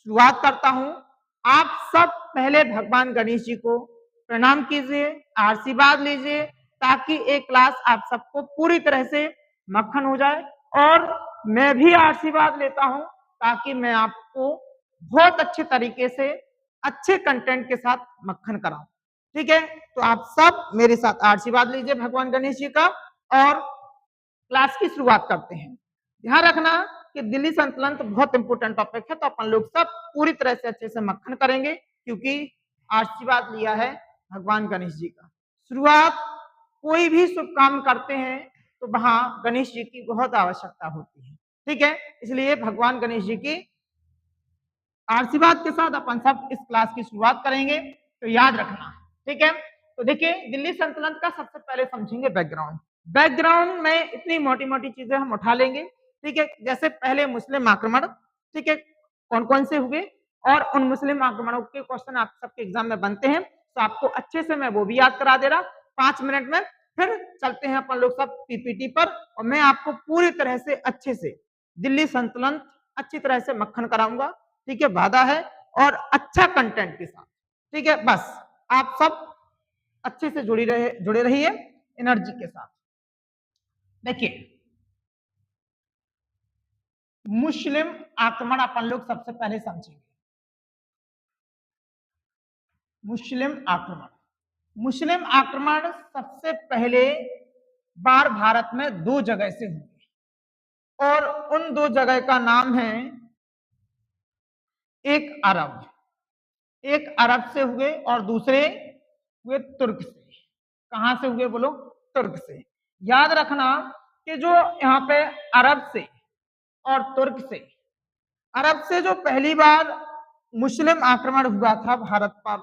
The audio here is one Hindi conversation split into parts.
शुरुआत करता हूं। आप सब पहले भगवान गणेश जी को प्रणाम कीजिए, आशीर्वाद लीजिए, ताकि एक क्लास आप सबको पूरी तरह से मक्खन हो जाए। और मैं भी आशीर्वाद लेता हूं ताकि मैं आपको बहुत अच्छे तरीके से अच्छे कंटेंट के साथ मक्खन कराऊं। ठीक है, तो आप सब मेरे साथ आशीर्वाद लीजिए भगवान गणेश जी का और क्लास की शुरुआत करते हैं। ध्यान रखना कि दिल्ली संतुलन तो बहुत इंपोर्टेंट टॉपिक है, तो अपन लोग सब पूरी तरह से अच्छे से मक्खन करेंगे क्योंकि आशीर्वाद लिया है भगवान गणेश जी का। शुरुआत कोई भी शुभ काम करते हैं तो वहां गणेश जी की बहुत आवश्यकता होती है। ठीक है, इसलिए भगवान गणेश जी की आशीर्वाद के साथ अपन सब इस क्लास की शुरुआत करेंगे, तो याद रखना। ठीक है, तो देखिए दिल्ली सल्तनत का सबसे पहले समझेंगे बैकग्राउंड। बैकग्राउंड में इतनी मोटी मोटी चीजें हम उठा लेंगे। ठीक है, जैसे पहले मुस्लिम आक्रमण, ठीक है, कौन कौन से हुए और उन मुस्लिम आक्रमणों के क्वेश्चन आप सबके एग्जाम में बनते हैं, तो आपको अच्छे से मैं वो भी याद करा दे रहा 5 मिनट में। फिर चलते हैं अपन लोग सब पीपीटी पर और मैं आपको पूरी तरह से अच्छे से दिल्ली संतुलन अच्छी तरह से मक्खन कराऊंगा। ठीक है, वादा है, और अच्छा कंटेंट के साथ। ठीक है, बस आप सब अच्छे से जुड़े रहिए एनर्जी के साथ। देखिए मुस्लिम आक्रमण अपन लोग सबसे पहले समझेंगे। मुस्लिम आक्रमण सबसे पहले बार भारत में 2 जगह से हुए और उन 2 जगह का नाम है, एक अरब से हुए और दूसरे हुए तुर्क से। कहां से हुए बोलो? तुर्क से। याद रखना कि जो यहाँ पे अरब से और तुर्क से, अरब से जो पहली बार मुस्लिम आक्रमण हुआ था भारत पर,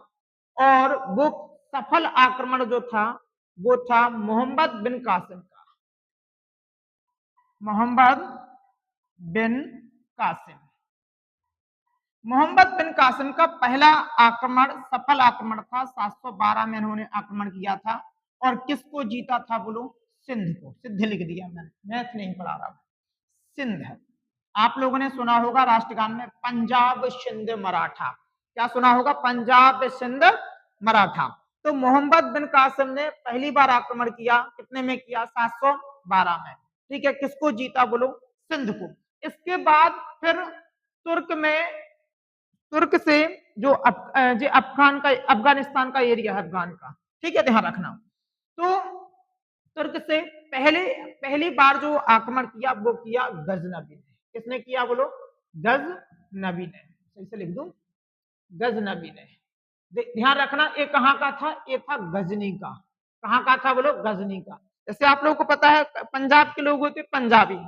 और वो सफल आक्रमण जो था वो था मोहम्मद बिन कासिम का। मोहम्मद बिन कासिम का पहला आक्रमण सफल आक्रमण था। 712 में इन्होंने आक्रमण किया था और किसको जीता था बोलो? सिंध को। सिद्ध लिख दिया मैंने, मैथ नहीं पढ़ा रहा, सिंध है। आप लोगों ने सुना होगा राष्ट्रगान में पंजाब सिंध मराठा। क्या सुना होगा? पंजाब सिंध मराठा। तो मोहम्मद बिन कासिम ने पहली बार आक्रमण किया, कितने में किया? 712 में। ठीक है, किसको जीता बोलो? सिंध को। इसके बाद फिर तुर्क से जो अफगानिस्तान का एरिया है, अफगान का। ठीक है, ध्यान रखना। तो तुर्क से पहली बार जो आक्रमण किया वो किया गजनबी ने। किसने किया बोलो? गजनबी ने। सही से लिख दूं, गजनबी ने। ध्यान रखना, ये कहां का था? ये था गजनी का। कहां का था बोलो? गजनी का। जैसे आप लोगों को पता है पंजाब के लोग होते पंजाबी,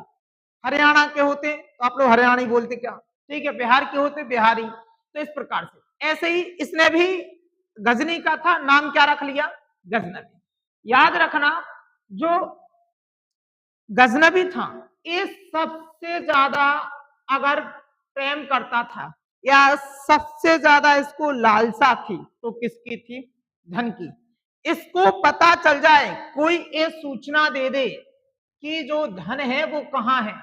हरियाणा के होते तो आप लोग हरियाणी बोलते क्या? ठीक है, बिहार के होते बिहारी। तो इस प्रकार से ऐसे ही इसने भी गजनी का था, नाम क्या रख लिया? गजनबी। याद रखना, जो गजनबी था ये सबसे ज्यादा अगर प्रेम करता था या सबसे ज्यादा इसको लालसा थी तो किसकी थी? धन की। इसको पता चल जाए, कोई ये सूचना दे दे कि जो धन है वो कहां है,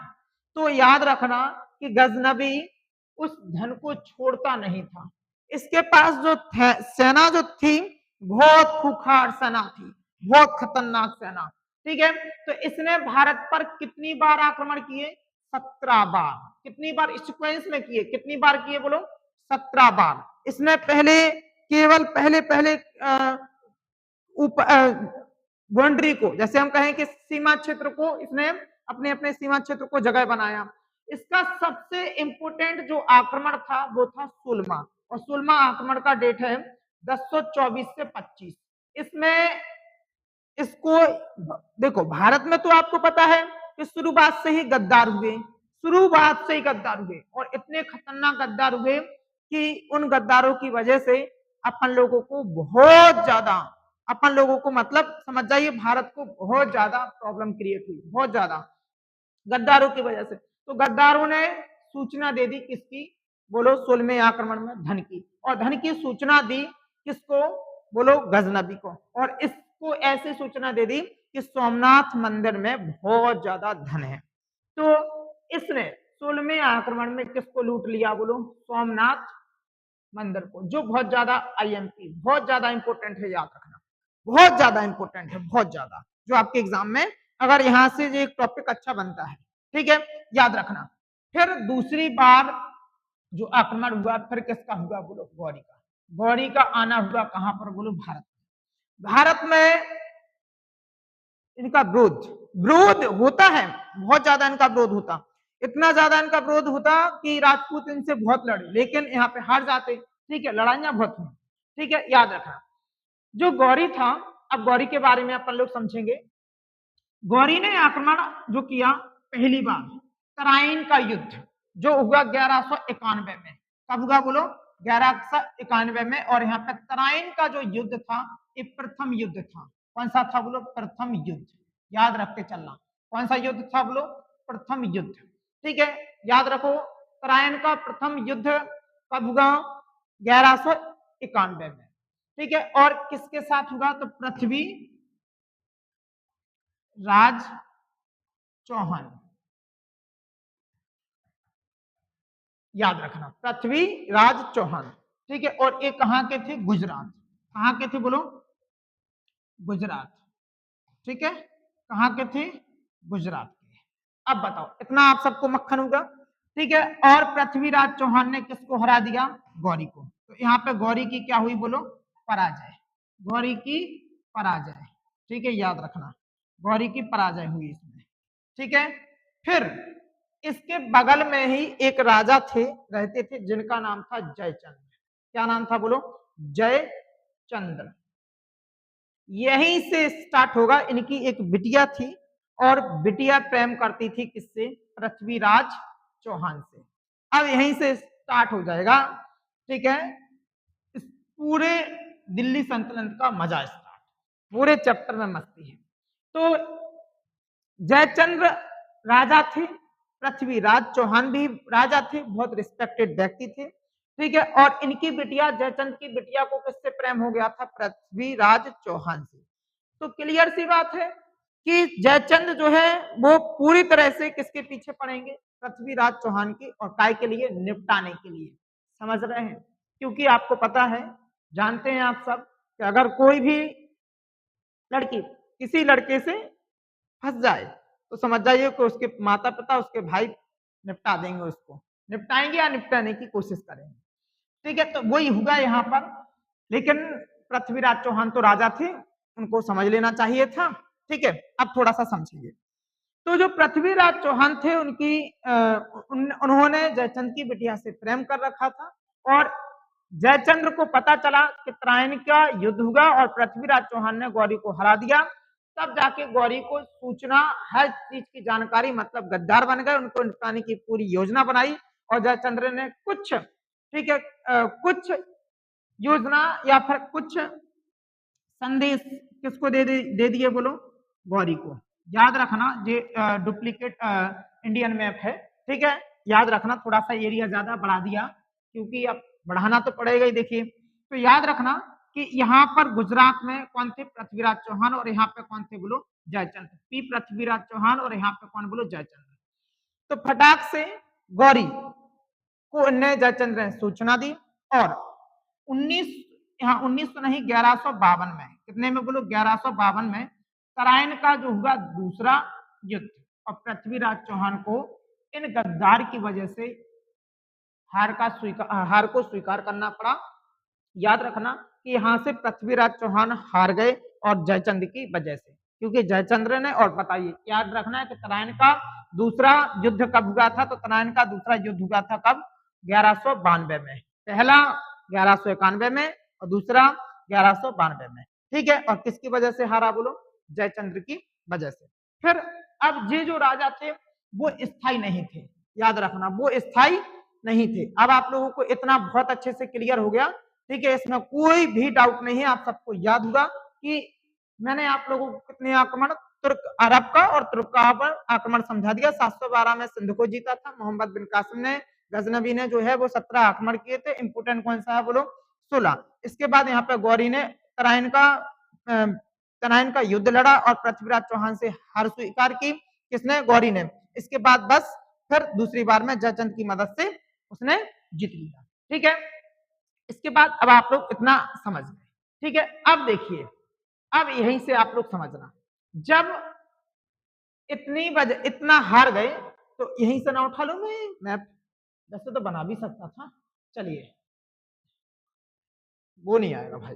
तो याद रखना कि गजनबी उस धन को छोड़ता नहीं था। इसके पास जो सेना जो थी बहुत खूंखार सेना थी, बहुत खतरनाक सेना। ठीक है, तो इसने भारत पर कितनी बार आक्रमण किए? 17 बार। कितनी बार सीक्वेंस में किए? कितनी बार किए बोलो? 17 बार। इसने पहले बाउंड्री को, जैसे हम कहें कि सीमा क्षेत्र को, इसने अपने अपने सीमा क्षेत्र को जगह बनाया। इसका सबसे इंपोर्टेंट जो आक्रमण था वो था सुलमा, और सुलमा आक्रमण का डेट है 1024 से 25। इसमें इसको देखो, भारत में तो आपको पता है कि शुरुआत से ही गद्दार हुए, और इतने खतरनाक गद्दार हुए कि उन गद्दारों की वजह से अपन लोगों को बहुत ज्यादा, मतलब समझ जाइए भारत को बहुत ज्यादा प्रॉब्लम क्रिएट हुई, बहुत ज्यादा गद्दारों की वजह से। तो गद्दारों ने सूचना दे दी किसकी बोलो? 16वें आक्रमण में धन की। और धन की सूचना दी किसको बोलो? गजनबी को। और इसको ऐसी सूचना दे दी कि सोमनाथ मंदिर में बहुत ज्यादा धन है। तो इसने 16वें आक्रमण में किसको लूट लिया बोलो? सोमनाथ मंदिर को, जो बहुत ज्यादा आईएमपी, बहुत ज्यादा इंपॉर्टेंट है, याद रखना, बहुत ज्यादा इंपॉर्टेंट है, बहुत ज्यादा, जो आपके एग्जाम में अगर यहाँ से जो एक टॉपिक अच्छा बनता है, ठीक है, याद रखना। फिर दूसरी बार जो आक्रमण हुआ फिर किसका हुआ बोलो? गौरी का। गौरी का आना हुआ कहां पर बोलो? भारत में। भारत में इनका विरोध विरोध होता है, बहुत ज्यादा इनका विरोध होता, इतना ज्यादा इनका विरोध होता कि राजपूत इनसे बहुत लड़े, लेकिन यहाँ पे हार जाते, ठीक है, लड़ाइयां बहुत हुई, ठीक है, याद रखना। जो गौरी था, अब गौरी के बारे में अपन लोग समझेंगे। गौरी ने आक्रमण जो किया पहली बार तराइन का युद्ध जो हुआ 1191 में, कब हुआ बोलो? 1191 में। और यहाँ पे तराइन का जो युद्ध था ये प्रथम युद्ध था। कौन सा था बोलो? प्रथम युद्ध, याद रखते चलना। कौन सा युद्ध था बोलो? प्रथम युद्ध, ठीक है, याद रखो। तराइन का प्रथम युद्ध कब हुआ? 1191 में, ठीक है। और किसके साथ हुआ? तो पृथ्वी राज चौहान, याद रखना, पृथ्वी राज चौहान, ठीक है। और ये कहां के थे? गुजरात। कहां के थे बोलो? गुजरात, ठीक है, कहां के थे? गुजरात के। अब बताओ, इतना आप सबको मक्खन होगा, ठीक है। और पृथ्वीराज चौहान ने किसको हरा दिया? गौरी को। तो यहाँ पे गौरी की क्या हुई बोलो? पराजय, गौरी की पराजय, ठीक है, याद रखना, गौरी की पराजय हुई इसमें, ठीक है। फिर इसके बगल में ही एक राजा थे, रहते थे, जिनका नाम था जयचंद्र। क्या नाम था बोलो? जयचंद्र। यहीं से स्टार्ट होगा। इनकी एक बिटिया थी और बिटिया प्रेम करती थी किससे? पृथ्वीराज चौहान से। अब यहीं से स्टार्ट हो जाएगा, ठीक है, इस पूरे दिल्ली सल्तनत का मजा स्टार्ट, पूरे चैप्टर में मस्ती है। तो जयचंद्र राजा थे, पृथ्वीराज चौहान भी राजा थे, बहुत रिस्पेक्टेड व्यक्ति थे, ठीक है। और इनकी बिटिया, जयचंद्र की बिटिया को किससे प्रेम हो गया था? पृथ्वीराज चौहान से। तो क्लियर सी बात है कि जयचंद्र जो है वो पूरी तरह से किसके पीछे पड़ेंगे? पृथ्वीराज चौहान की, और काय के लिए? निपटाने के लिए। समझ रहे हैं? क्योंकि आपको पता है, जानते हैं आप सब कि अगर कोई भी लड़की किसी लड़के से फंस जाए तो समझ जाइए कि उसके माता पिता, उसके भाई निपटा देंगे, उसको निपटाएंगे या निपटाने की कोशिश करेंगे, ठीक है। तो वही हुआ यहाँ पर। लेकिन पृथ्वीराज चौहान तो राजा थे, उनको समझ लेना चाहिए था, ठीक है। अब थोड़ा सा समझिए। तो जो पृथ्वीराज चौहान थे, उन्होंने जयचंद्र की बिटिया से प्रेम कर रखा था, और जयचंद्र को पता चला कि तराइन का युद्ध हुआ और पृथ्वीराज चौहान ने गौरी को हरा दिया। तब जाके गौरी को सूचना, हर चीज की जानकारी, मतलब गद्दार बन गए, उनको निपटाने की पूरी योजना बनाई। और जयचंद्र ने कुछ, ठीक है, कुछ योजना या फिर कुछ संदेश किसको दे दिए बोलो? गौरी को। याद रखना, ये डुप्लीकेट इंडियन मैप है, ठीक है, याद रखना। थोड़ा सा एरिया ज्यादा बढ़ा दिया क्योंकि अब बढ़ाना तो पड़ेगा ही। देखिए, तो याद रखना कि यहाँ पर गुजरात में कौन थे? पृथ्वीराज चौहान। और यहाँ पे कौन थे बोलो? जयचंद्र। पी पृथ्वीराज चौहान और यहाँ पे कौन बोलो? जयचंद्र। तो फटाक से गौरी को जयचंद्र ने सूचना दी, और 19 तो नहीं, 1152 में, कितने में बोलो? 1152 में तराइन का जो हुआ दूसरा युद्ध, और पृथ्वीराज चौहान को इन गद्दार की वजह से हार को स्वीकार करना पड़ा। याद रखना कि यहाँ से पृथ्वीराज चौहान हार गए, और जयचंद्र की वजह से, क्योंकि जयचंद्र ने, और बताइए, याद रखना है कि तराइन का दूसरा युद्ध कब हुआ था? तो तराइन का दूसरा युद्ध हुआ था कब? 1192 में। पहला 1191 में और दूसरा 1192 में, ठीक है। और किसकी वजह से हारा बोलो? जयचंद्र की वजह से। फिर अब ये जो राजा थे वो स्थायी नहीं थे, याद रखना, वो स्थायी नहीं थे। अब आप लोगों को इतना बहुत अच्छे से क्लियर हो गया, ठीक है, इसमें कोई भी डाउट नहीं है। आप सबको याद होगा कि मैंने आप लोगों को कितने आक्रमण तुर्क अरब का और तुर्क का पर आक्रमण समझा दिया। 712 में सिंध को जीता था मोहम्मद बिन कासिम ने। गजनबी ने जो है वो 17 आक्रमण किए थे। इंपोर्टेंट कौन सा है बोलो? 16। इसके बाद यहाँ पे गौरी ने तराइन का युद्ध लड़ा और पृथ्वीराज चौहान से हार स्वीकार की। किसने? गौरी ने। इसके बाद बस फिर दूसरी बार में जयचंद की मदद से उसने जीत लिया। ठीक है, इसके बाद अब आप लोग इतना समझ गए। ठीक है, अब देखिए, अब यहीं से आप लोग समझना, जब इतना हार गए तो यहीं से ना उठा लो मैं मैप, वैसे तो बना भी सकता था, चलिए वो नहीं आएगा भाई,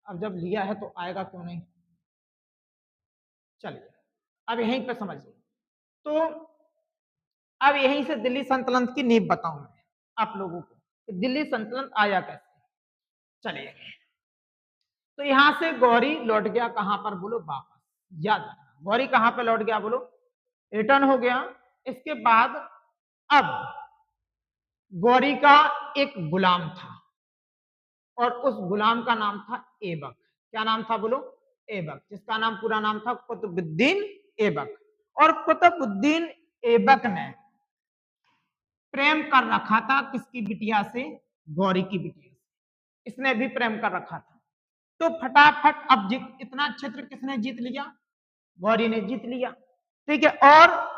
अब जब लिया है तो आएगा क्यों नहीं। चलिए अब यहीं पे समझिए, तो अब यहीं से दिल्ली सल्तनत की नींव बताऊं मैं आप लोगों को कि दिल्ली सल्तनत आया कैसे। चलिए, तो यहां से गौरी लौट गया कहां पर बोलो, वापस। याद रखना, गौरी कहां पर लौट गया बोलो, रिटर्न हो गया। इसके बाद अब गौरी का एक गुलाम था और उस गुलाम का नाम था ऐबक। क्या नाम था बोलो, ऐबक, जिसका नाम पूरा नाम था कुतुबुद्दीन ऐबक। और कुतुबुद्दीन ऐबक ने प्रेम कर रखा था किसकी बिटिया से, गौरी की बिटिया से, इसने भी प्रेम कर रखा था। तो फटाफट अब इतना क्षेत्र किसने जीत लिया, गौरी ने जीत लिया। ठीक है, और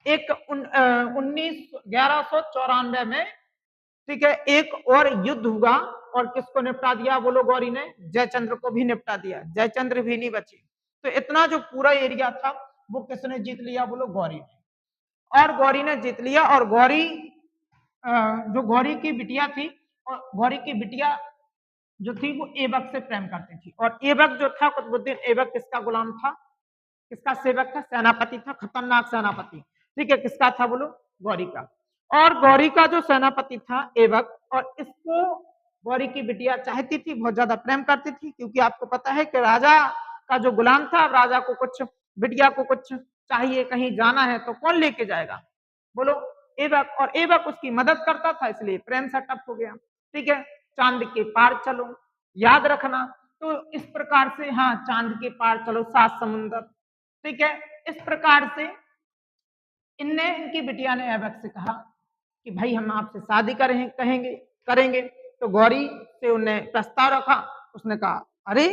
एक 1194 में, ठीक है, एक और युद्ध हुआ और किसको निपटा दिया बोलो, गौरी ने जयचंद्र को भी निपटा दिया, जयचंद्र भी नहीं बचे। तो इतना जो पूरा एरिया था वो किसने जीत लिया बोलो, गौरी ने। और गौरी ने जीत लिया, और गौरी जो गौरी की बिटिया थी, और गौरी की बिटिया जो थी वो ऐबक से प्रेम करती थी। और ऐबक जो था, कुतुबुद्दीन ऐबक किसका गुलाम था, किसका सेवक था, सेनापति था, खतरनाक सेनापति। ठीक है, किसका था बोलो, गौरी का। और गौरी का जो सेनापति था ऐबक, और इसको गौरी की बिटिया चाहती थी, बहुत ज्यादा प्रेम करती थी, क्योंकि आपको पता है कि राजा का जो गुलाम था, राजा को कुछ, बिटिया को कुछ चाहिए, कहीं जाना है तो कौन लेके जाएगा बोलो, ऐबक। और ऐबक उसकी मदद करता था, इसलिए प्रेम सेटअप हो गया। ठीक है, चांद के पार चलो, याद रखना। तो इस प्रकार से, हाँ, चांद के पार चलो, 7 समुंदर। ठीक है, इस प्रकार से इनकी बिटिया ने ऐबक से कहा कि भाई हम आपसे शादी करेंगे। तो गौरी से उन्हें प्रस्ताव रखा, उसने कहा अरे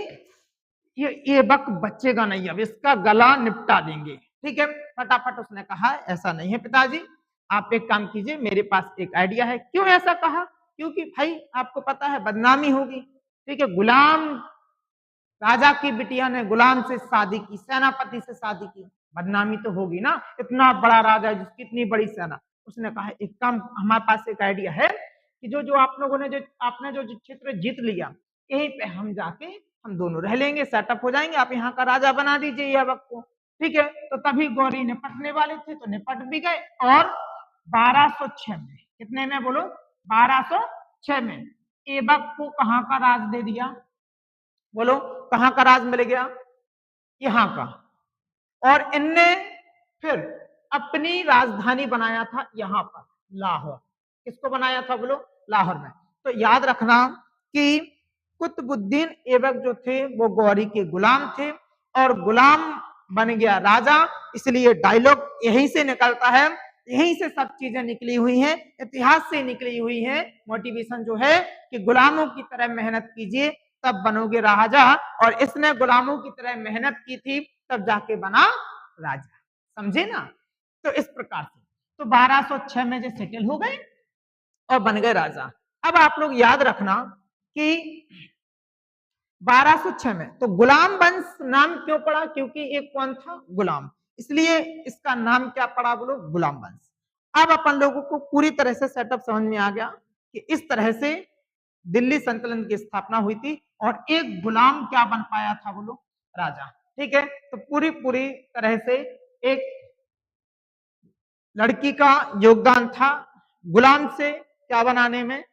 ये ऐबक बचेगा नहीं, अब इसका गला निपटा देंगे। ठीक है, फटाफट उसने कहा ऐसा नहीं है पिताजी, आप एक काम कीजिए, मेरे पास एक आइडिया है। क्यों ऐसा कहा, क्योंकि भाई आपको पता है बदनामी होगी। ठीक है, गुलाम, राजा की बिटिया ने गुलाम से शादी की, सेनापति से शादी की, बदनामी तो होगी ना, इतना बड़ा राजा जिसकी इतनी बड़ी सेना। उसने कहा एक काम, हमारे पास एक आइडिया है कि जो आप लोगों ने, जो आपने जो क्षेत्र जीत लिया, यहीं पे हम जाके हम दोनों रह लेंगे, सेटअप हो जाएंगे, आप यहाँ का राजा बना दीजिए ऐबक को। ठीक है, तो तभी गौरी निपटने वाले थे, तो निपट भी गए। और 1206 में, कितने में बोलो, 1206 में ऐबक को कहाँ का राज दे दिया बोलो, कहां का राज मिल गया, यहां का। और इनने फिर अपनी राजधानी बनाया था यहां पर, लाहौर। किसको बनाया था बोलो, लाहौर में। तो याद रखना कि कुतुबुद्दीन ऐबक जो थे वो गौरी के गुलाम थे, और गुलाम बन गया राजा। इसलिए डायलॉग यहीं से निकलता है, यहीं से सब चीजें निकली हुई हैं, इतिहास से निकली हुई हैं। मोटिवेशन जो है कि गुलामों की तरह मेहनत कीजिए तब बनोगे राजा, और इसने गुलामों की तरह मेहनत की थी तब जाके बना राजा, समझे ना। तो इस प्रकार से तो 1206 में जो सेटल हो गए और बन गए राजा। अब आप लोग याद रखना कि 1206 में तो गुलाम वंश नाम क्यों पड़ा, क्योंकि एक कौन था, गुलाम, इसलिए इसका नाम क्या पड़ा बोलो, गुलाम वंश। अब अपन लोगों को पूरी तरह से सेटअप समझ में आ गया कि इस तरह से दिल्ली सल्तनत की स्थापना हुई थी, और एक गुलाम क्या बन पाया था बोलो, राजा। ठीक है, तो पूरी तरह से एक लड़की का योगदान था गुलाम से क्या बनाने में,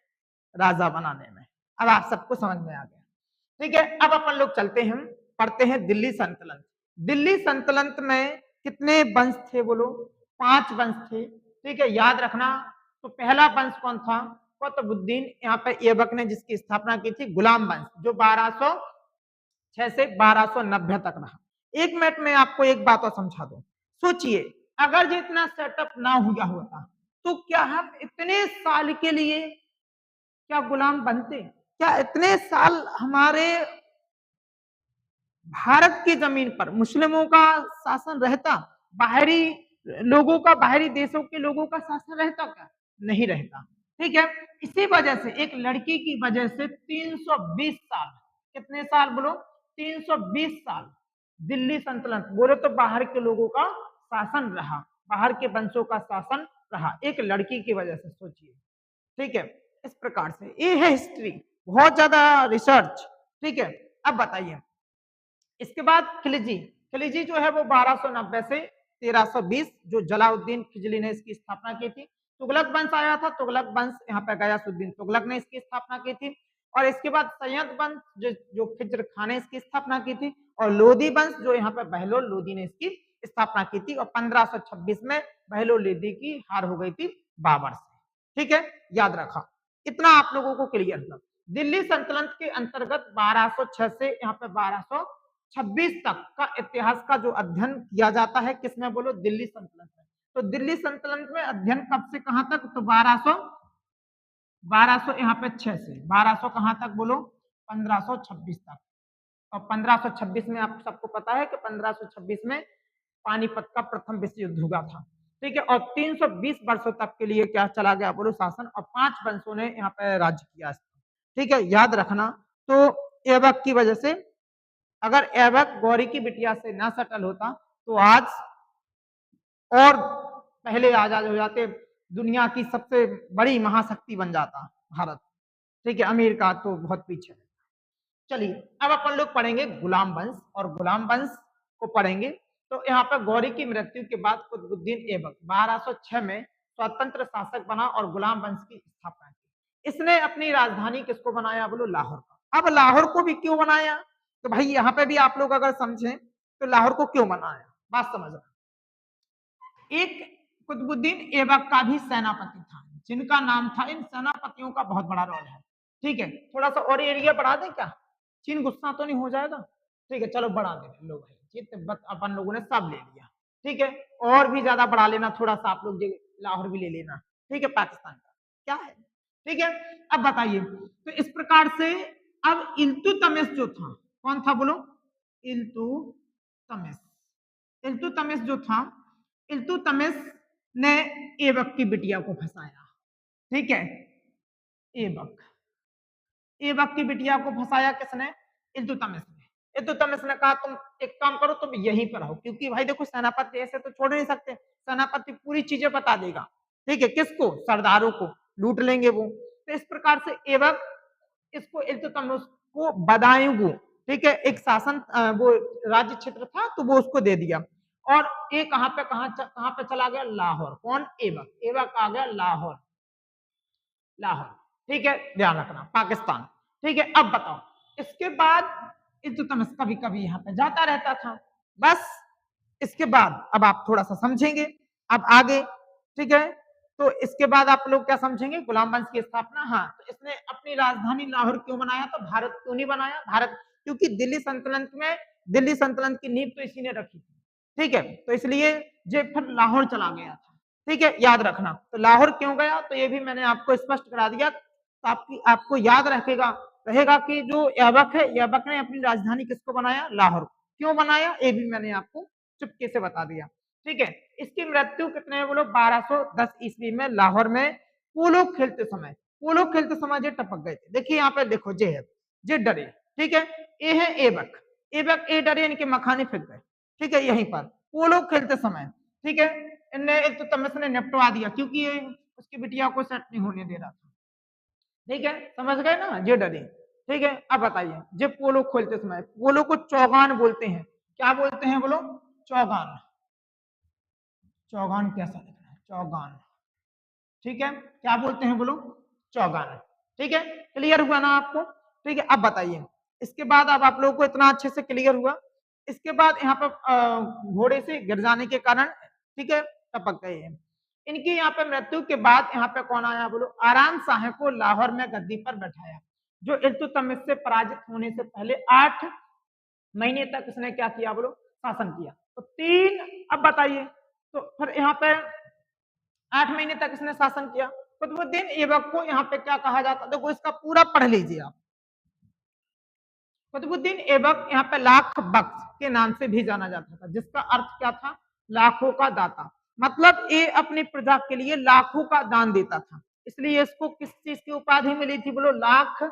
राजा बनाने में। अब आप सबको समझ में आ गया। ठीक है, अब अपन लोग चलते हैं, पढ़ते हैं दिल्ली सल्तनत। दिल्ली सल्तनत में कितने वंश थे बोलो, 5 वंश थे। ठीक है, याद रखना। तो पहला वंश कौन था, कुतुबुद्दीन, यहाँ पे ऐबक ने जिसकी स्थापना की थी, गुलाम वंश, जो 1206 से 1290 तक रहा। एक मिनट में आपको एक बात और समझा दो, सोचिए अगर जितना सेटअप ना हुआ होता तो क्या हम इतने साल के लिए क्या गुलाम बनते, क्या इतने साल हमारे भारत की जमीन पर मुस्लिमों का शासन रहता, बाहरी लोगों का, बाहरी देशों के लोगों का शासन रहता क्या? नहीं रहता। ठीक है, इसी वजह से एक लड़की की वजह से 320 साल, कितने साल बोलो? 320 साल दिल्ली सल्तनत, बोले तो बाहर के लोगों का शासन रहा, बाहर के वंशों का शासन रहा, एक लड़की की वजह से, सोचिए। ठीक है, इस प्रकार से ये है हिस्ट्री, बहुत ज्यादा रिसर्च। ठीक है, अब बताइए इसके बाद खिलजी। खिलजी जो है वो 1290 से 1320, जो जलाउद्दीन खिलजी ने इसकी स्थापना की थी। तुगलक वंश आया था, तुगलक वंश यहाँ पे गयासुद्दीन तुगलक ने इसकी स्थापना की थी। और इसके बाद सैयद वंश जो खिज्र खान ने इसकी स्थापना की थी, और लोधी वंश जो यहाँ पे बहलोल लोधी ने इसकी स्थापना की थी। और 1526 में बहलोल लोधी की हार हो गई थी बाबर से। ठीक है, याद रखा, इतना आप लोगों को क्लियर हुआ। दिल्ली सल्तनत के अंतर्गत 1206 से यहाँ पे 1226 तक का इतिहास का जो अध्ययन किया जाता है, किसमें बोलो? दिल्ली सल्तनत में। तो दिल्ली सल्तनत में अध्ययन कब से कहां तक? तो 1200 यहाँ पे 6 से 1200 कहां तक बोलो? 1526 तक। और 1526 में आप सबको पता है कि 1526 में पानीपत का प्रथम विश्व युद्ध हुआ था। ठीक है, और 320 वर्षों तक के लिए क्या चला गया बोलो? शासन। और 5 वंशों ने यहाँ पे राज्य किया। ठीक है, याद रखना। तो ऐबक की वजह से, अगर ऐबक गौरी की बिटिया से ना सेटल होता तो आज और पहले आजाद हो जाते, दुनिया की सबसे बड़ी महाशक्ति बन जाता भारत। ठीक है, अमेरिका तो बहुत पीछे। चलिए अब अपन लोग पढ़ेंगे गुलाम वंश, और गुलाम वंश को पढ़ेंगे। तो यहाँ पर गौरी की मृत्यु के बाद कुतुबुद्दीन ऐबक 1206 में स्वतंत्र शासक बना और गुलाम वंश की स्थापना की। इसने अपनी राजधानी किसको बनाया बोलो? लाहौर का। अब लाहौर को भी क्यों बनाया? तो भाई यहाँ पे भी आप लोग अगर समझें तो लाहौर को क्यों बनाया, बात समझना। एक कुतुबुद्दीन ऐबक का भी सेनापति था, जिनका नाम था, इन सेनापतियों का बहुत बड़ा रोल है। ठीक है, थोड़ा सा और एरिया बढ़ा दें क्या? चीन गुस्सा तो नहीं हो जाएगा? ठीक है, चलो बढ़ा दे लो भाई, ये तिब्बत अपन लोगों ने सब ले लिया। ठीक है, और भी ज्यादा बढ़ा लेना थोड़ा सा आप लोग, लाहौर भी ले लेना। ठीक है, पाकिस्तान का क्या है। ठीक है, अब बताइए, तो इस प्रकार से अब इल्तुतमिश जो था, कौन था बोलो? इल्तुतमिश। इल्तुतमिश जो था, इल्तुतमिश ने ऐबक की बिटिया को फंसाया। ठीक है, ऐबक ऐबक की बिटिया को फंसाया किसने? इल्तुतमिश ने। इल्तुतमिश ने कहा तुम एक काम करो, तुम यहीं पर रहो, क्योंकि भाई देखो सेनापति ऐसे तो छोड़ नहीं सकते, सेनापति पूरी चीजें बता देगा। ठीक है, किसको? सरदारों को लूट लेंगे वो। तो इस प्रकार से ऐबक इसको इल्तुतमिश को बदायूं, ठीक है, एक शासन वो राज्य क्षेत्र था तो वो उसको दे दिया। और ये कहां पे चला गया? लाहौर। कौन? ऐबक। ऐबक आ गया लाहौर। लाहौर, ठीक है, ध्यान रखना, पाकिस्तान। ठीक है, अब बताओ इसके बाद इल्तुतमिश कभी कभी यहाँ पे जाता रहता था। बस इसके बाद अब आप थोड़ा सा समझेंगे अब आगे। ठीक है, तो इसके बाद आप लोग क्या समझेंगे? गुलाम वंश की स्थापना। हाँ, तो इसने अपनी राजधानी लाहौर क्यों बनाया? तो भारत क्यों नहीं बनाया? भारत, क्योंकि दिल्ली सल्तनत की नींव तो इसी ने रखी थी। ठीक है, तो इसलिए ये फिर लाहौर चला गया था। ठीक है, याद रखना। तो लाहौर क्यों गया? तो ये भी मैंने आपको स्पष्ट करा दिया। तो आपको याद रहेगा कि जो ऐबक है, ऐबक ने अपनी राजधानी किसको बनाया? लाहौर। क्यों बनाया? ये भी मैंने आपको चुपके से बता दिया। ठीक है, इसकी मृत्यु कितने बोलो? 1210 ईस्वी में लाहौर में पोलो खेलते समय जे टपक गए थे। देखिए यहाँ पे देखो, जे डरे। ठीक है, ये है ऐबक। ऐबक ये डरे, इनके मखाने फेंक गए। ठीक है, यहीं पर पोलो खेलते समय। ठीक है, इनने इल्तुतमिश ने निपटवा दिया, क्योंकि ये उसकी बिटिया को सेट नहीं होने दे रहा था। ठीक है, समझ गए ना, जे डरे। ठीक है, अब बताइए, जे पोलो खोलते समय, पोलो को चौगान बोलते हैं। क्या बोलते हैं बोलो? चौगान। चौगान कैसा लिखना है? चौगान। ठीक है, क्या बोलते हैं बोलो? चौगान। ठीक है, क्लियर हुआ ना आपको? ठीक है, अब बताइए इसके बाद, अब आप लोगों को इतना अच्छे से क्लियर हुआ। इसके बाद यहाँ पर घोड़े से गिर जाने के कारण, ठीक है, टपक गए हैं। इनकी यहाँ पे मृत्यु के बाद यहाँ पे कौन आया बोलो? आराम शाह को लाहौर में गद्दी पर बैठाया, जो इल्तुतमिश से पराजित होने से पहले 8 महीने तक इसने क्या किया बोलो? शासन किया। तो 3, अब बताइए, तो फिर यहाँ पे 8 महीने तक इसने शासन किया। कुतुबुद्दीन ऐबक को यहाँ पे क्या कहा जाता? देखो इसका पूरा पढ़ लीजिए आप। कुतुबुद्दीन ऐबक यहाँ पे लाख बख्श के नाम से भी जाना जाता था, जिसका अर्थ क्या था? लाखों का दाता। मतलब ये अपनी प्रजा के लिए लाखों का दान देता था, इसलिए इसको किस चीज की उपाधि मिली थी बोलो, लाख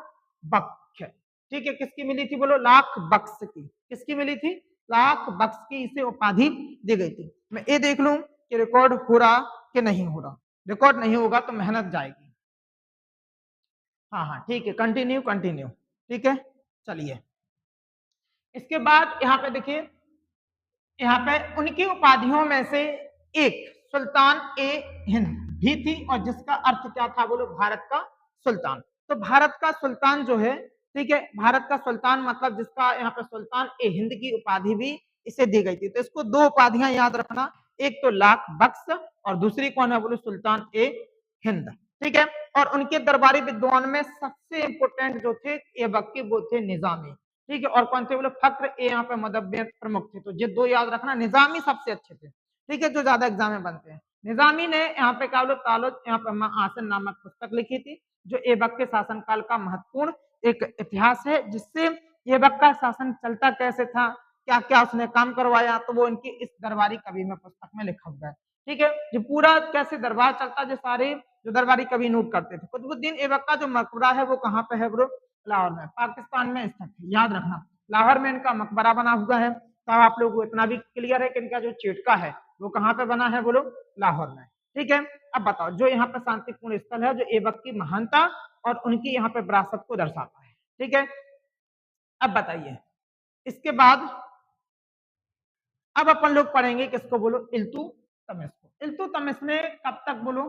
बक्ष। ठीक है, किसकी मिली थी बोलो, लाख बक्स की। किसकी मिली थी, लाख बक्स की इसे उपाधि दी गई थी। मैं ये देख लूं कि रिकॉर्ड हो रहा कि नहीं हो रहा। रिकॉर्ड नहीं होगा तो मेहनत जाएगी। हाँ हाँ ठीक है, कंटिन्यू कंटिन्यू। ठीक है, चलिए इसके बाद यहाँ पे देखिए, यहाँ पे उनकी उपाधियों में से एक सुल्तान ए हिंद भी थी, और जिसका अर्थ क्या था बोलो, भारत का सुल्तान। तो भारत का सुल्तान जो है, ठीक है, भारत का सुल्तान मतलब जिसका यहाँ पे सुल्तान ए हिंद की उपाधि भी इसे दी गई थी। तो इसको दो उपाधियां याद रखना, एक तो लाख बक्स और दूसरी कौन है बोलो, सुल्तान ए हिंद। ठीक है, और उनके दरबारी विद्वान में सबसे इंपोर्टेंट जो थे ये बक्की वो थे निजामी। ठीक है, और कौन थे बोले, फक्र ए यहाँ पे मुदब्बिर प्रमुख थे। तो ये दो याद रखना, निजामी सबसे अच्छे थे। ठीक है, जो ज्यादा एग्जाम में बनते हैं। निजामी ने यहाँ पे क्या बोलो, तालो यहाँ पे आसन नामक पुस्तक लिखी थी, जो ऐबक के शासनकाल का महत्वपूर्ण एक इतिहास है, जिससे ऐबक का शासन चलता कैसे था, क्या क्या उसने काम करवाया, तो वो इनकी इस दरबारी कवि में पुस्तक में लिखा हुआ है। ठीक है, जो पूरा कैसे दरबार चलता, जो सारे जो दरबारी कवि नोट करते थे। कुतुबुद्दीन ऐबक का जो मकबरा है वो कहाँ पे है ब्रो, लाहौर में, पाकिस्तान में स्थित है, याद रखना। लाहौर में इनका मकबरा बना हुआ है। तो आप लोगों को इतना भी क्लियर है कि इनका जो चेटका है वो कहाँ पे बना है बोलो, लाहौर में। ठीक है, अब बताओ, जो यहाँ पे शांतिपूर्ण स्थल है, जो ऐबक की महानता और उनकी यहाँ पे विरासत को दर्शाता है। ठीक है, अब बताइए इसके बाद अब अपन लोग पढ़ेंगे किसको बोलो, इल्तुतमिश को। इल्तुतमिश ने कब तक बोलो,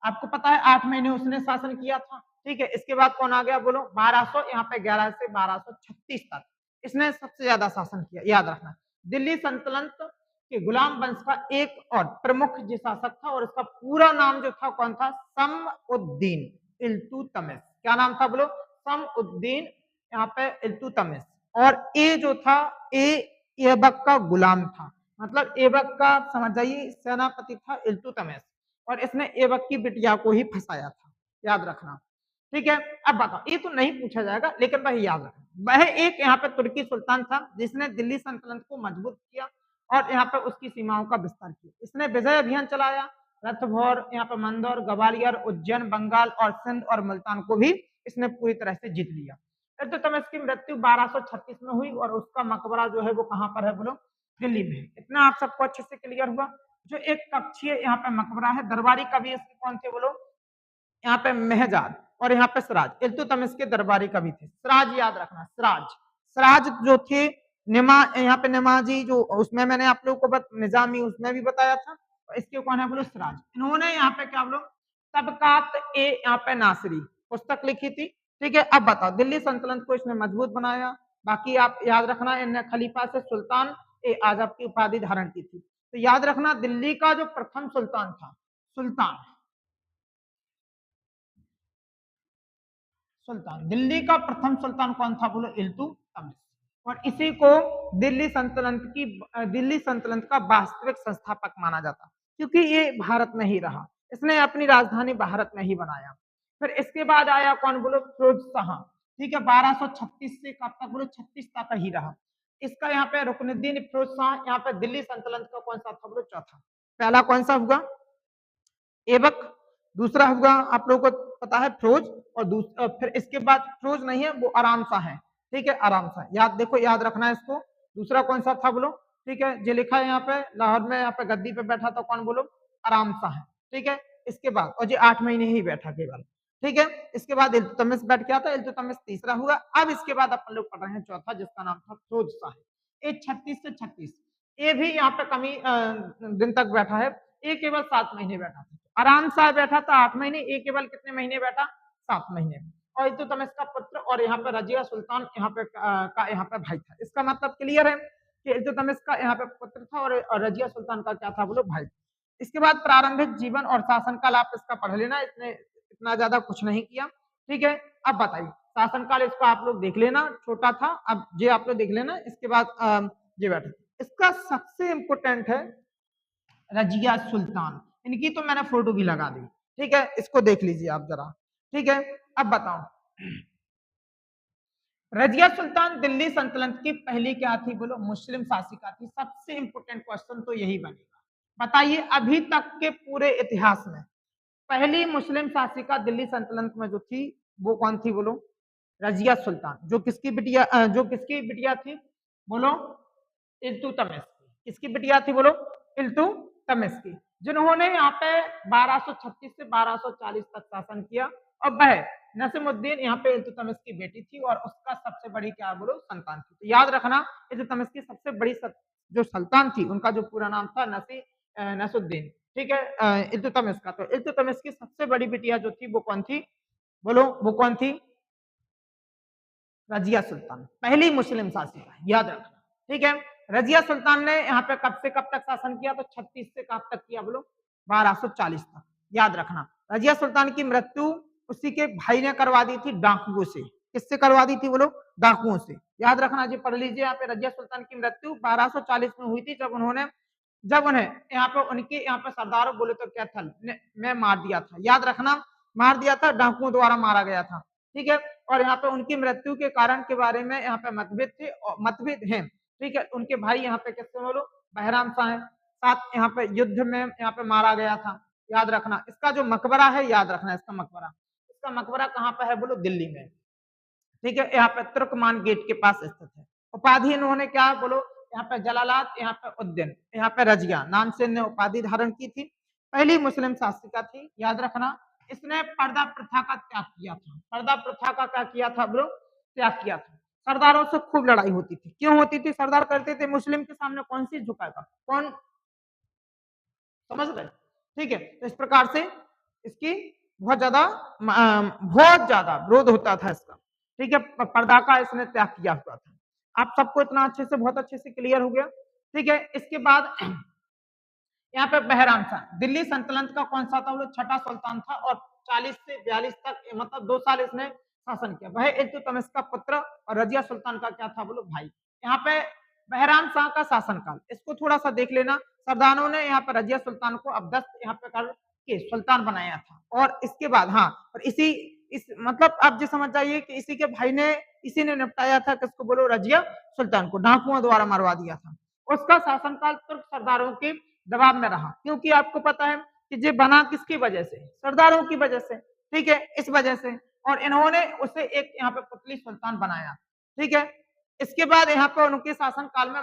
आपको पता है 8 महीने उसने शासन किया था। ठीक है, इसके बाद कौन आ गया बोलो, 1200 यहाँ पे 11 से 1236 तक इसने सबसे ज्यादा शासन किया, याद रखना। दिल्ली सल्तनत के गुलाम वंश का एक और प्रमुख जो शासक था, और इसका पूरा नाम जो था कौन था, समउद्दीन इल्तुतमिश। क्या नाम था बोलो, समउद्दीन यहाँ पे इल्तुतमिश। और ये जो था ये ऐबक का गुलाम था, मतलब ऐबक का समझ जाइए सेनापति था इल्तुतमिश, और इसने ऐबक की बिटिया को ही फंसाया था, याद रखना। ठीक है, अब बताओ, ये तो नहीं पूछा जाएगा लेकिन वही याद रखना। वह एक यहाँ पे तुर्की सुल्तान था जिसने दिल्ली सल्तनत को मजबूत किया और यहाँ पे उसकी सीमाओं का विस्तार किया। इसने विजय अभियान चलाया, रथभौर, यहाँ पे मंदौर, ग्वालियर, उज्जैन, बंगाल और सिंध और मुल्तान को भी इसने पूरी तरह से जीत लिया। इल्तुतमिश की मृत्यु 1236 में हुई, और उसका मकबरा जो है वो कहाँ पर है बोलो, दिल्ली में। इतना आप सबको अच्छे से क्लियर हुआ। जो एक कक्षीय यहाँ पे मकबरा है, दरबारी कवि इसके कौन थे बोलो, यहाँ पे महजाद और यहाँ पे सिराज। इल्तुतमिश के दरबारी कवि थे सिराज, याद रखना सिराज। सिराज जो थे निमा, यहाँ पे निमाजी जो उसमें मैंने आप लोगों को निजामी उसमें भी बताया था, इसके कौन है बोलो, सिराज। इन्होंने यहाँ पे क्या बोलो, तबकात ए यहाँ पे नासिरी पुस्तक लिखी थी। ठीक है, अब बताओ, दिल्ली सल्तनत को इसने मजबूत बनाया। बाकी आप याद रखना, इन्हें खलीफा से सुल्तान ए आजम की उपाधि धारण की थी। तो याद रखना, दिल्ली का जो प्रथम सुल्तान था, सुल्तान सुल्तान दिल्ली का प्रथम सुल्तान कौन था बोलो, इल्तुतमिश। और इसी को दिल्ली सल्तनत का वास्तविक संस्थापक माना जाता, क्योंकि ये भारत में ही रहा, इसने अपनी राजधानी भारत में ही बनाया। फिर इसके बाद आया कौन बोलो, फिरोज शाह। ठीक है, 1236 से कब तक बोलो, 36 तक ही रहा। इसका यहाँ पे रुकनुद्दीन फिरोज शाह यहाँ पे दिल्ली सल्तनत का कौन सा था बोलो, चौथा। पहला कौन सा हुआ, ऐबक, दूसरा हुआ आप लोगों को पता है फिरोज, और दूसरा फिर इसके बाद फिरोज नहीं है वो आराम सा है। ठीक है, आराम सा, याद देखो, याद रखना है इसको। दूसरा कौन सा था बोलो, ठीक है, जो लिखा है यहाँ पे लाहौर में, यहाँ पे गद्दी पे बैठा था कौन बोलो, आराम सा है। ठीक है, इसके बाद और जो 8 महीने ही बैठा केवल। ठीक है, इसके बाद इल्तुतमिश बैठ गया था, इल्तुतमिश तीसरा हुआ। अब इसके बाद अपन लोग पढ़ रहे हैं चौथा, जिसका नाम था फिरोज शाह। ये 36 से 36, ये भी यहाँ पे कमी दिन तक बैठा है। ये केवल 7 महीने बैठा था, आराम सा बैठा था 8 महीने, ये केवल कितने महीने बैठा, 7 महीने। और इल्तुतमिश का पुत्र और यहाँ पे रजिया सुल्तान यहाँ पे का यहाँ पे भाई था। इसका मतलब क्लियर है कि इल्तुतमिश का यहाँ पे पुत्र था और रजिया सुल्तान का क्या था बोलो, भाई। इसके बाद प्रारंभिक जीवन और शासनकाल आप इसका पढ़ लेना, इसने इतना ज्यादा कुछ नहीं किया। ठीक है, अब बताइए शासनकाल इसका आप लोग देख लेना, छोटा था, अब ये आप लोग देख लेना। इसके बाद ये बैठा, इसका सबसे इंपोर्टेंट है रजिया सुल्तान, इनकी तो मैंने फोटो भी लगा दी। ठीक है, इसको देख लीजिए आप जरा। ठीक है, अब बताओ, रजिया सुल्तान दिल्ली सल्तनत की पहली क्या थी बोलो, मुस्लिम शासिका थी। सबसे इंपोर्टेंट क्वेश्चन तो यही बनेगा, बताइए अभी तक के पूरे इतिहास में पहली मुस्लिम शासिका दिल्ली सल्तनत में जो थी वो कौन थी बोलो? रजिया सुल्तान। जो किसकी बिटिया थी बोलो? इल्तुतमिश की। किसकी बिटिया थी बोलो? इल्तुतमिश की, जिन्होंने यहाँ पे 1236 से 1240 तक शासन किया। और वह नसीमुद्दीन यहाँ पे इल्तुतमिश की बेटी थी और उसका सबसे बड़ी क्या बोलो संतान थी। तो याद रखना इल्तुतमिश की सबसे बड़ी जो सुल्तान थी उनका जो पूरा नाम था नसुद्दीन। ठीक है, इल्तुतमिश का। तो इल्तुतमिश की सबसे बड़ी बिटिया जो थी वो कौन थी बोलो? वो कौन थी? रजिया सुल्तान, पहली मुस्लिम शासिका, याद रखना। ठीक है, रजिया सुल्तान ने यहाँ पे कब से कब तक शासन किया? तो 36 से कब तक किया बोलो? 1240 तक। याद रखना रजिया सुल्तान की मृत्यु उसी के भाई ने करवा दी थी डाकुओं से। किससे करवा दी थी बोलो? डाकुओं से। याद रखना जी, पढ़ लीजिए। यहाँ पे रजिया सुल्तान की मृत्यु 1240 में हुई थी, जब उन्हें यहाँ पे उनके यहाँ पे सरदारों बोले तो क्या था मैं मार दिया था। याद रखना, मार दिया था, डाकुओं द्वारा मारा गया था। ठीक है, और यहाँ पे उनकी मृत्यु के कारण के बारे में यहाँ पे मतभेद हैं। ठीक है, उनके भाई यहाँ पे किससे बोलो? बहराम शाह साथ यहाँ पे युद्ध में यहाँ पे मारा गया था। याद रखना इसका जो मकबरा है, याद रखना इसका मकबरा कहाँ पे है बोलो? दिल्ली में। ठीक है, यहाँ पे तुर्कमान गेट के पास स्थित है। उपाधि इन्होंने क्या बोलो? यहाँ पे जलालात, यहाँ पे उद्दीन, यहाँ पे रजिया नाम से इन्हें उपाधि धारण की थी। पहली मुस्लिम शासिका थी। याद रखना इसने पर्दा प्रथा का त्याग किया था। पर्दा प्रथा का क्या किया था ब्रो? त्याग किया था। सरदारों से खूब लड़ाई होती थी। क्यों होती थी? सरदार करते थे मुस्लिम के सामने कौन सी झुकाएगा, कौन? समझ रहे? ठीक है, तो इस प्रकार से इसकी बहुत ज्यादा विरोध होता था इसका। ठीक है, पर्दा का इसने त्याग किया हुआ था। आप सबको इतना अच्छे से, बहुत अच्छे से क्लियर हो गया। ठीक है, इसके बाद यहाँ पे बहराम शाह दिल्ली सल्तनत का कौन सा था? वो छठा सुल्तान था और 40 से 42 तक मतलब 2 साल इसने शासन किया। वह इल्तुतमिश का पुत्र और रजिया सुल्तान का क्या था बोलो? भाई। यहाँ पे बहराम शाह का शासनकाल, इसको थोड़ा सा देख लेना। सरदारों ने यहाँ पर रजिया सुल्तान को अबदस्त यहाँ पे कर के सुल्तान बनाया था। और इसके बाद हाँ, और इस मतलब आप जो समझ जाइए कि इसी ने निपटाया था किसको बोलो? रजिया सुल्तान को डाकुओं द्वारा मरवा दिया था। उसका शासनकाल तुर्क सरदारों के दबाव में रहा, क्योंकि आपको पता है कि ये बना किसकी वजह से? सरदारों की वजह से। ठीक है, इस वजह से। और इन्होंने उसे एक यहाँ पे पुतली सुल्तान बनाया। ठीक है, इसके बाद यहाँ पे उनके शासन काल में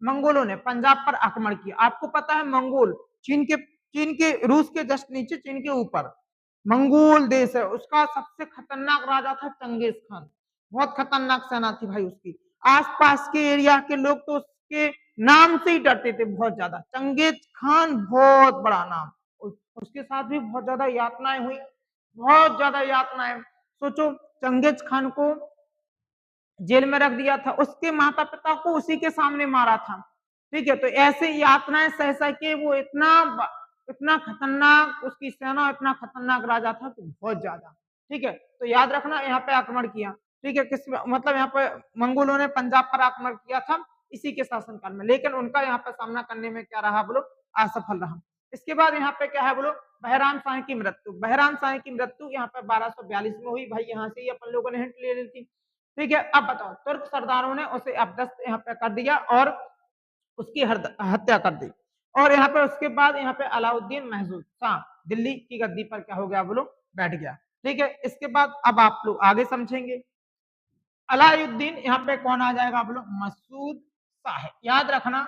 मंगोलों ने पंजाब पर आक्रमण किया। आपको पता है मंगोल चीन के रूस के जस्ट नीचे, चीन के ऊपर मंगोल देश है, उसका सबसे खतरनाक राजा था चंगेज खान। बहुत खतरनाक सेना थी भाई उसकी। आसपास के एरिया के लोग तो उसके नाम से ही डरते थे बहुत ज्यादा। चंगेज खान बहुत बड़ा नाम। उसके साथ भी बहुत ज्यादा यातनाएं हुई, बहुत ज्यादा यातनाएं। सोचो, चंगेज खान को जेल में रख दिया था, उसके माता पिता को उसी के सामने मारा था। ठीक है, तो ऐसे यातनाएं सह सह के वो इतना खतरनाक, उसकी सेना इतना खतरनाक राजा था कि बहुत ज्यादा। ठीक है, तो याद रखना यहाँ पे आक्रमण किया। ठीक है, किस मतलब यहाँ पे मंगोलों ने पंजाब पर आक्रमण किया था इसी के शासनकाल में, लेकिन उनका यहाँ पे सामना करने में क्या रहा बोलो? असफल रहा। इसके बाद यहाँ पे क्या है बोलो? बहराम शाह की मृत्यु। बहराम शाह की मृत्यु यहाँ पे 1242 में हुई। भाई यहाँ से ही अपन लोगों ने हिंट ले ली थी। ठीक है, अब बताओ, तुर्क सरदारों ने उसे अबदस्त यहाँ पे कर दिया और उसकी हत्या कर दी। और यहाँ पे उसके बाद यहाँ पे अलाउद्दीन महमूद शाह दिल्ली की गद्दी पर क्या हो गया बोलो? बैठ गया। ठीक है, इसके बाद अब आप लोग आगे समझेंगे। अलाउद्दीन यहाँ पे कौन आ जाएगा बोलो? मसूद शाह। याद रखना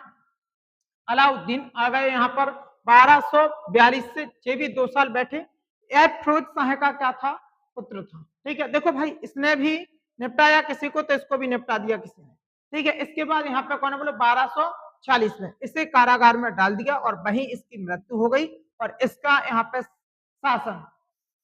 अलाउद्दीन आ गए यहाँ पर 1242 से, ये भी 2 साल बैठे। फिरोज शाह का क्या था? पुत्र था। ठीक है, देखो भाई, इसने भी निपटाया किसी को तो इसको भी निपटा दिया किसी ने। ठीक है, इसके बाद यहाँ पे कौन है बोलो? 1240 में इसे कारागार में डाल दिया और वहीं इसकी मृत्यु हो गई। और इसका यहाँ पे शासन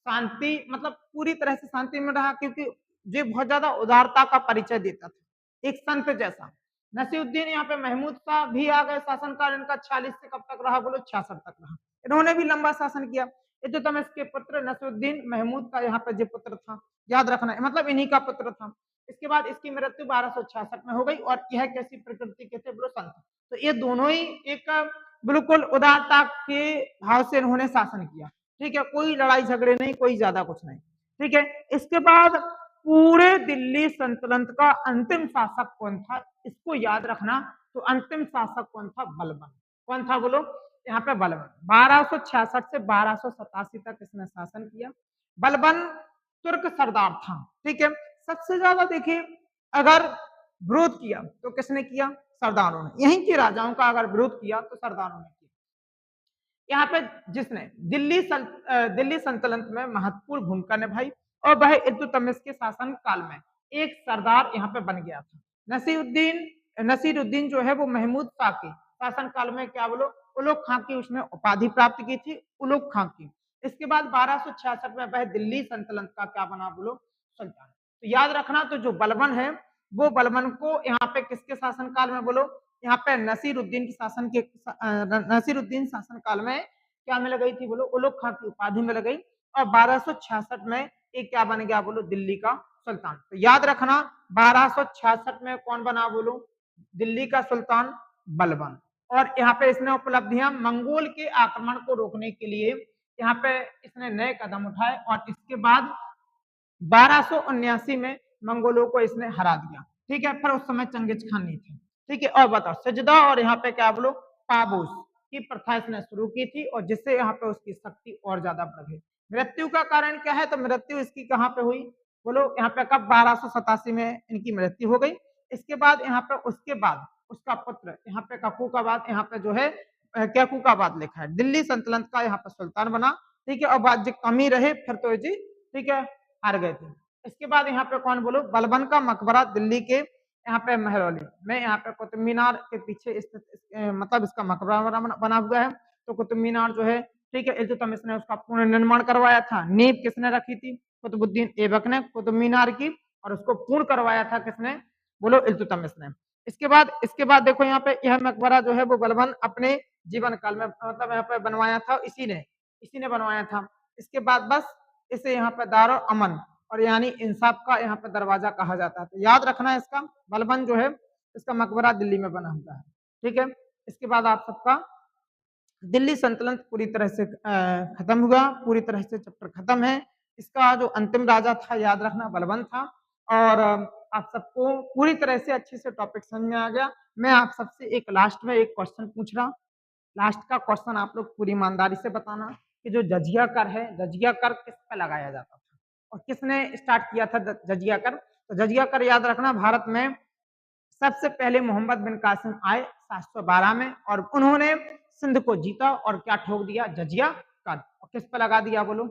शांति, मतलब पूरी तरह से शांति में रहा, क्योंकि ये बहुत ज्यादा उदारता का परिचय देता था, एक संत जैसा। नसीरुद्दीन यहाँ पे महमूद शाह भी आ गए। शासनकाल इनका 46 से कब तक रहा बोलो? 66 तक रहा। इन्होंने भी लंबा शासन किया। इल्तुतमिश के पुत्र नसीरुद्दीन महमूद का यहाँ पे जो पुत्र था, याद रखना, मतलब इन्हीं का पुत्र था। इसके बाद इसकी मृत्यु 1266 में हो गई। और यह कैसी प्रकृति के थे बोलो? संत। तो ये दोनों ही एक बिल्कुल उदारता के भाव से इन्होंने शासन किया। ठीक है, कोई लड़ाई झगड़े नहीं, कोई ज्यादा कुछ नहीं। ठीक है, इसके बाद पूरे दिल्ली सल्तनत का अंतिम शासक कौन था? इसको याद रखना। तो अंतिम शासक कौन था? बलबन। कौन था बोलो? यहाँ पे बलबन। 1266 से 1287 तक इसने शासन किया। बलबन तुर्क सरदार था, ठीक है। सबसे ज्यादा देखिए अगर विरोध किया तो किसने किया? सरदारों ने। यहीं के राजाओं का अगर विरोध किया तो सरदारों ने किया। यहाँ पे जिसने दिल्ली सल्तनत में महत्वपूर्ण भूमिका निभाई और वह इल्तुतमिश के शासन काल में एक सरदार यहाँ पे बन गया था। नसीरुद्दीन जो है वो महमूद शाह के शासन काल में क्या बोलो उलोग खां की उसने उपाधि प्राप्त की थी, उलोग खां की। इसके बाद 1266 में वह दिल्ली सल्तनत का क्या बना बोलो? सुल्तान। तो याद रखना, तो जो बलबन है वो बलबन को यहाँ पे किसके शासन काल में बोलो? यहाँ पे नसीरुद्दीन शासन काल में क्या मिल गई थी बोलो? उलोग खां की उपाधि मिल गई और 1266 में एक क्या बन गया बोलो? दिल्ली का सुल्तान। तो याद रखना 1266 में कौन बना बोलो? दिल्ली का सुल्तान बलबन। और यहाँ पे इसने उपलब्धियां मंगोल के आक्रमण को रोकने के लिए यहाँ पे इसने नए कदम उठाए और इसके बाद 1279 में मंगोलों को इसने हरा दिया, ठीक है। फिर उस समय चंगेज खान नहीं थे, ठीक है। और बताओ सजदा और यहाँ पे क्या बोलो? पाबूस की प्रथा इसने शुरू की थी और जिससे यहाँ पे उसकी शक्ति और ज्यादा बढ़ गई। मृत्यु का कारण क्या है? तो मृत्यु इसकी कहाँ पे हुई बोलो? यहाँ पे कब? 1287 में इनकी मृत्यु हो गई। इसके बाद यहाँ पे उसके बाद उसका पुत्र यहाँ पे ककूकाबाद यहाँ पे जो है कैकूकाबाद लिखा है, दिल्ली सल्तनत का यहाँ पे सुल्तान बना, ठीक है। और बाद जो कमी रहे फिर तो जी ठीक है हार गए थे। इसके बाद यहाँ पे कौन बोलो? बलबन का मकबरा दिल्ली के यहाँ पे महरौली में यहाँ पे कुतुब मीनार के पीछे स्थित मतलब इसका मकबरा बना हुआ है। तो कुतुब मीनार जो है ठीक है इल्तुतमिश ने उसका पुनर्निर्माण करवाया था। नींव किसने रखी थी? कुतुबुद्दीन ऐबक ने कुतुब मीनार की, और उसको पूर्ण करवाया था किसने बोलो? इल्तुतमिश ने। इसके बाद देखो यहाँ पे यह मकबरा जो है वो बलबन अपने जीवन काल में मतलब यहाँ पे बनवाया था, इसी ने बनवाया था। इसके बाद बस इसे यहाँ पे दारो अमन और यानी इंसाफ का यहाँ पे दरवाजा कहा जाता है। तो याद रखना इसका बलबन जो है इसका मकबरा दिल्ली में बना हुआ है, ठीक है। इसके बाद आप सबका दिल्ली सल्तनत पूरी तरह से खत्म हुआ, पूरी तरह से चैप्टर खत्म है। इसका जो अंतिम राजा था याद रखना बलबन था। और आप सबको पूरी तरह से अच्छे से टॉपिक समझ में आ गया। मैं आप सबसे एक लास्ट में एक क्वेश्चन पूछ रहा हूँ। लास्ट का क्वेश्चन आप लोग पूरी ईमानदारी से बताना कि जो जजिया कर है, जजिया कर किस पे लगाया जाता था और किसने स्टार्ट किया था जजिया कर? तो जजिया कर याद रखना भारत में सबसे पहले मोहम्मद बिन कासिम आए 712 में और उन्होंने सिंध को जीता और क्या ठोक दिया? जजिया कर। और किस पे लगा दिया बोलो?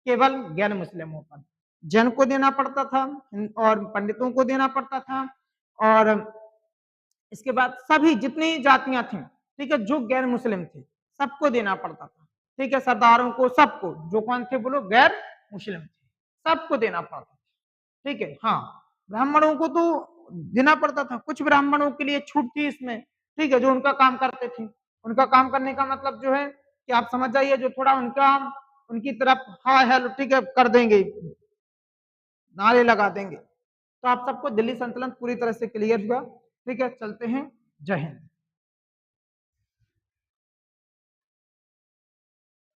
केवल गैर मुस्लिमों पर। जैन को देना पड़ता था और पंडितों को देना पड़ता था और इसके बाद सभी जितनी जातियां थी, ठीक है, जो गैर मुस्लिम थे सबको देना पड़ता था, ठीक है। सरदारों को सबको, जो कौन थे बोलो? गैर मुस्लिम थे, सबको देना पड़ता था, ठीक है। हाँ, ब्राह्मणों को तो देना पड़ता था, कुछ ब्राह्मणों के लिए छूट थी इसमें, ठीक है, जो उनका काम करते थे। उनका काम करने का मतलब जो है कि आप समझ जाइए जो थोड़ा उनकी तरफ हाँ हेलो ठीक है कर देंगे, नारे लगा देंगे। तो आप सबको दिल्ली सल्तनत पूरी तरह से क्लियर हुआ, ठीक है। चलते हैं, जय हिंद।